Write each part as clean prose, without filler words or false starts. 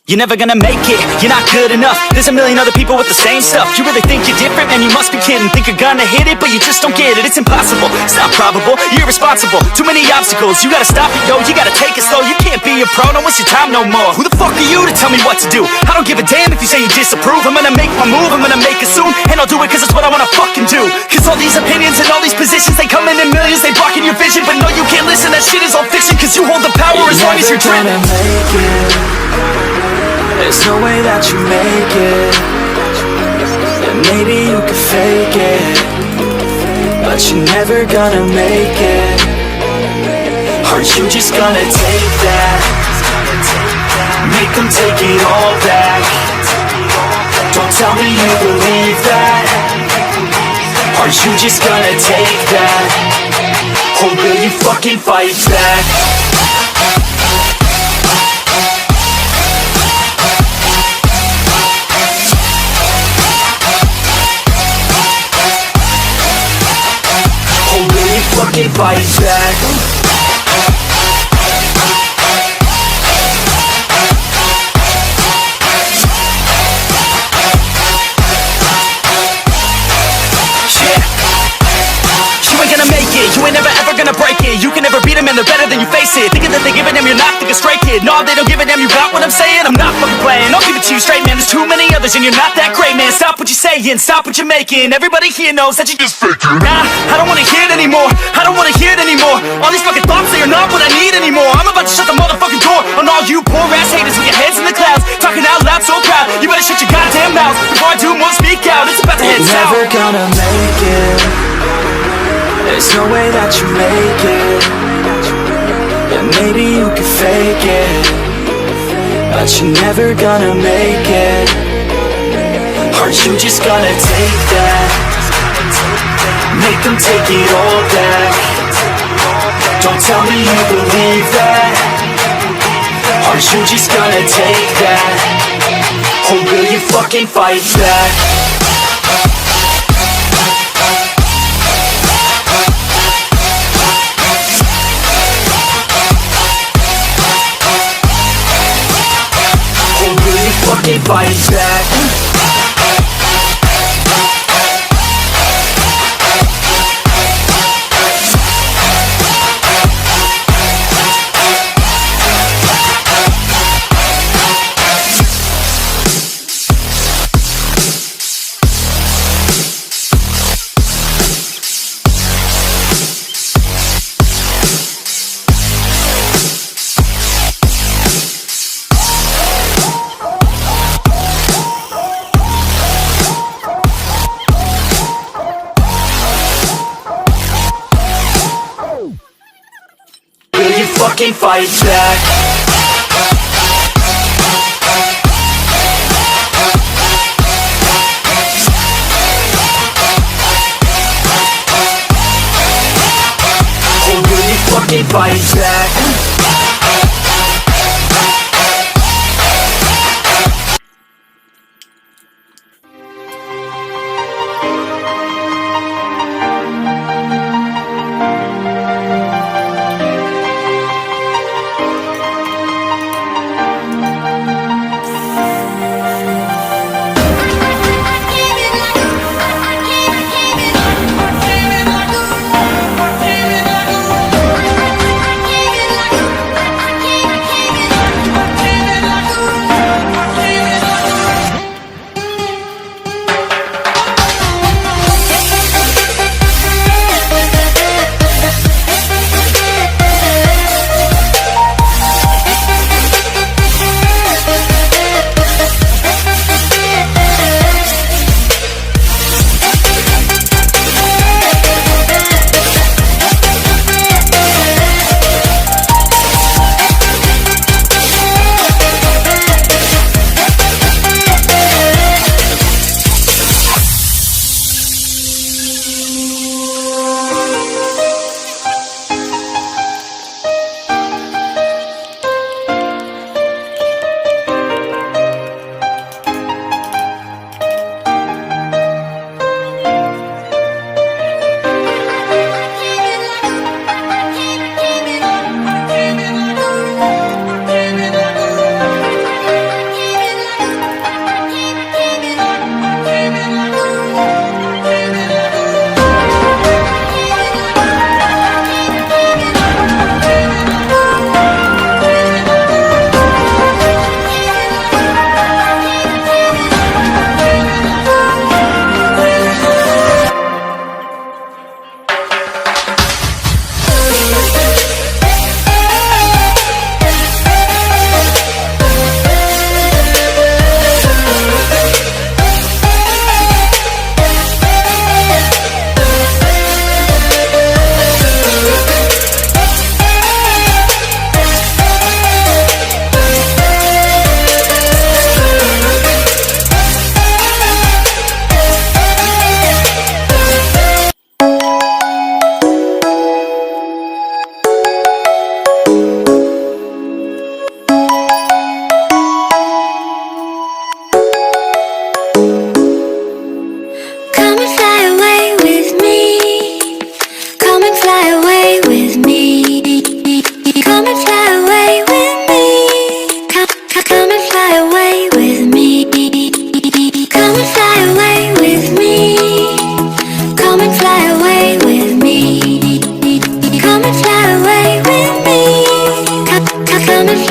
You're never gonna make it, you're not good enough. There's a million other people with the same stuff. You really think you're different? Man, you must be kidding. Think you're gonna hit it, but you just don't get it. It's impossible, it's not probable, you're irresponsible. Too many obstacles, you gotta stop it, yo. You gotta take it slow, you can't be a pro. Don't waste your time no more. Who the fuck are you to tell me what to do? I don't give a damn if you say you disapprove. I'm gonna make my move, I'm gonna make it soon. And I'll do it cause it's what I wanna fucking do. Cause all these opinions and all these positions, they come in millions, they blocking your vision. But no, you can't listen, that shit is all fiction. Cause you hold the power as long as you're dreaming. There's no way that you make it. And maybe you could fake it, but you're never gonna make it. Aren't you just gonna take that? Make them take it all back. Don't tell me you believe that. Aren't you just gonna take that? Or will you fucking fight back? Fucking fight back. You ain't never ever gonna break it. You can never beat them and they're better than you face it. Thinking that they give a damn, you're not thinking straight, kid. No, they don't give a damn, you got what I'm saying? I'm not fucking playing, I'll give it to you straight, man. There's too many others and you're not that great, man. Stop what you're saying, stop what you're making. Everybody here knows that you just faking. Nah, I don't wanna hear it anymore, I don't wanna hear it anymore. All these fucking thoughts, they are not what I need anymore. I'm about to shut the motherfucking door on all you poor ass haters with your heads in the clouds, talking out loud so proud. You better shut your goddamn mouth before I do more speak out. It's about to head south. You're never gonna make it. There's no way that you make it. Yeah, maybe you could fake it, but you're never gonna make it. Aren't you just gonna take that? Make them take it all back. Don't tell me you believe that. Aren't you just gonna take that? Or will you fucking fight back? Fucking fight back. Fucking fight back. Or will you fucking fight back?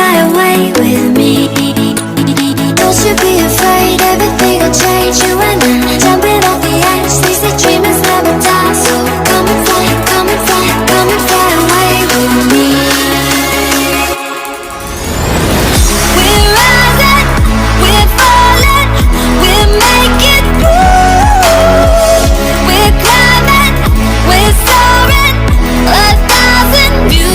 fly away with me. Don't you be afraid, everything will change. You and I, jumping off the edge. They say dreamers never die, so come and fly, come and fly, come and fly away with me. We're rising, we're falling, we're making moves. We're climbing, we're soaring, 1,000 views.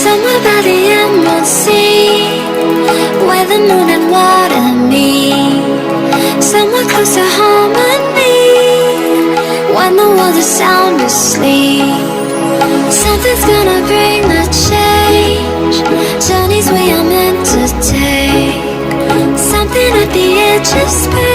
Somewhere by the emerald sea, where the moon and water meet. Somewhere close to harmony, when the world is sound asleep. Something's gonna bring the change, journeys we are meant to take. Something at the edge of space.